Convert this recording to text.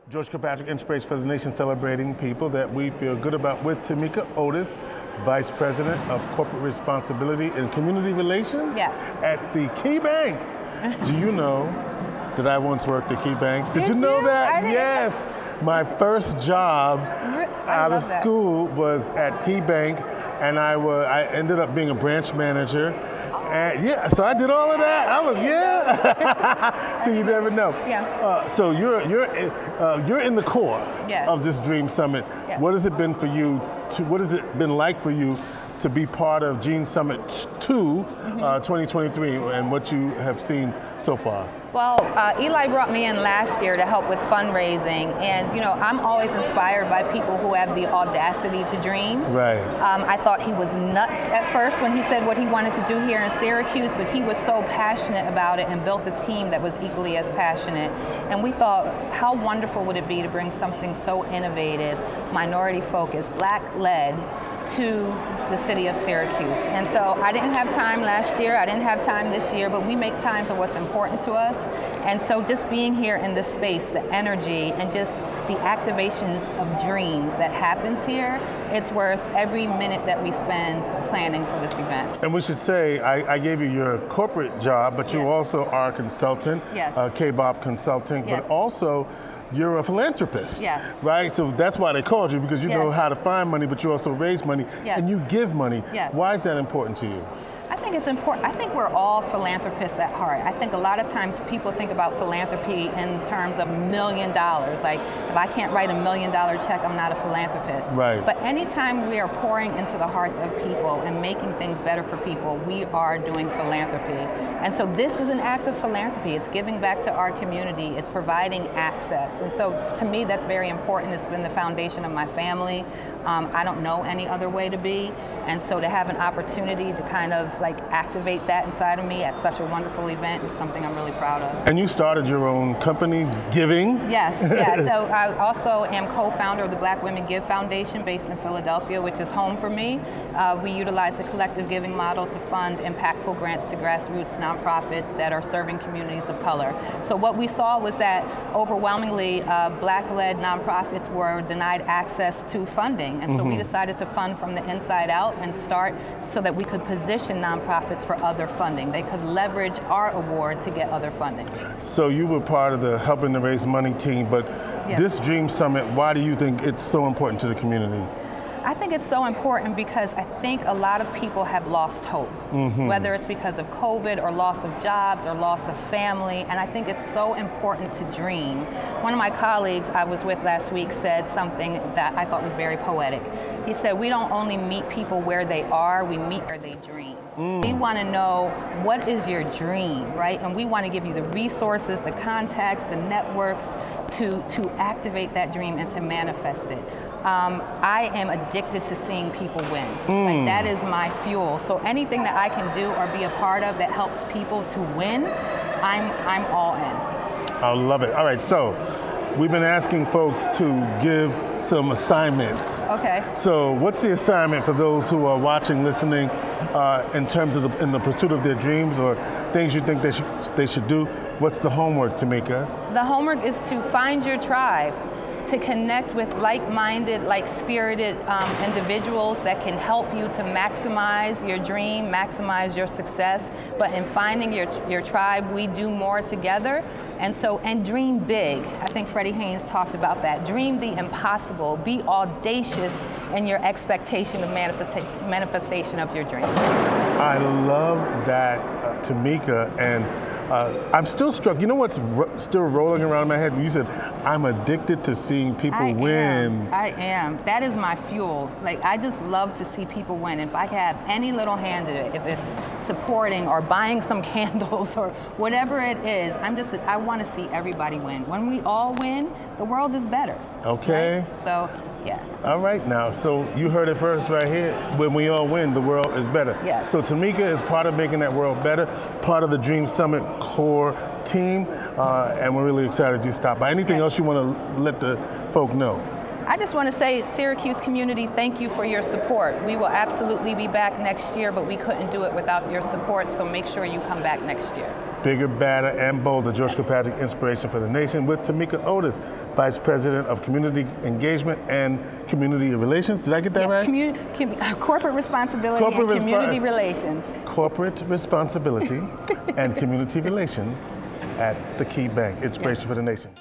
George Kilpatrick Inspiration for the Nation, celebrating people that we feel good about with Tamika Otis, Vice President of Corporate Responsibility and Community Relations at the KeyBank. Do you know that I once worked at KeyBank? Did you know that? Yes. My first job out of school was at KeyBank, and I ended up being a branch manager. And so I did all of that. I was so you never know. So you're in the core of this Dream Summit. What has it been for you? What has it been like for you to be part of Dream Summit 2 2023 and what you have seen so far? Well, Eli brought me in last year to help with fundraising, and I'm always inspired by people who have the audacity to dream. Right. I thought he was nuts at first when he said what he wanted to do here in Syracuse, but he was so passionate about it and built a team that was equally as passionate. And we thought, how wonderful would it be to bring something so innovative, minority-focused, Black-led, to the city of Syracuse. And so I didn't have time last year, I didn't have time this year, but we make time for what's important to us. And so just being here in this space, the energy and just the activation of dreams that happens here, it's worth every minute that we spend planning for this event. And we should say, I gave you your corporate job, but you also are a consultant, KBOP consulting, but also you're a philanthropist, right? So that's why they called you, because you know how to find money, but you also raise money, and you give money. Why is that important to you? I think it's important. I think we're all philanthropists at heart. I think a lot of times people think about philanthropy in terms of $1 million. Like, if I can't write $1 million check, I'm not a philanthropist. Right. But anytime we are pouring into the hearts of people and making things better for people, we are doing philanthropy. And so this is an act of philanthropy. It's giving back to our community. It's providing access. And so to me, that's very important. It's been the foundation of my family. I don't know any other way to be, and so to have an opportunity to kind of like activate that inside of me at such a wonderful event is something I'm really proud of. And you started your own company, Giving? Yes. So I also am co-founder of the Black Women Give Foundation based in Philadelphia, which is home for me. We utilize the collective giving model to fund impactful grants to grassroots nonprofits that are serving communities of color. So what we saw was that overwhelmingly Black-led nonprofits were denied access to funding. And so we decided to fund from the inside out and start so that we could position nonprofits for other funding. They could leverage our award to get other funding. So you were part of the Helping to Raise Money team, but this Dream Summit, why do you think it's so important to the community? I think it's so important because I think a lot of people have lost hope, whether it's because of COVID or loss of jobs or loss of family, and I think it's so important to dream. One of my colleagues I was with last week said something that I thought was very poetic. He said, we don't only meet people where they are, we meet where they dream. We want to know what is your dream, right? And we want to give you the resources, the contacts, the networks to activate that dream and to manifest it. I am addicted to seeing people win. Like, that is my fuel. So anything that I can do or be a part of that helps people to win, I'm all in. I love it. All right, so we've been asking folks to give some assignments. Okay. So what's the assignment for those who are watching, listening, in terms of in the pursuit of their dreams or things you think they should do? What's the homework, Tamika? The homework is to find your tribe, to connect with like-minded, like-spirited individuals that can help you to maximize your dream, maximize your success. But in finding your tribe, we do more together. And dream big. I think Freddie Haynes talked about that. Dream the impossible. Be audacious in your expectation of manifestation of your dream. I love that, Tamika, and I'm still struck. You know what's still rolling around in my head? You said, I'm addicted to seeing people win. I am. That is my fuel. Like, I just love to see people win. If I can have any little hand in it, if it's supporting or buying some candles or whatever it is, I want to see everybody win. When we all win, the world is better. Okay. Right? So, yeah. All right now, so you heard it first right here. When we all win, the world is better. Yes. So Tamika is part of making that world better, part of the Dream Summit core team, and we're really excited you stopped by. Anything else you want to let the folk know? I just want to say, Syracuse community, thank you for your support. We will absolutely be back next year, but we couldn't do it without your support, so make sure you come back next year. bigger, badder, and bolder. George Kilpatrick Inspiration for the Nation with Tamika Otis, Vice President of Community Engagement and Community Relations. Did I get that right? Corporate responsibility and community relations. Corporate responsibility and community relations at the KeyBank. Inspiration for the Nation.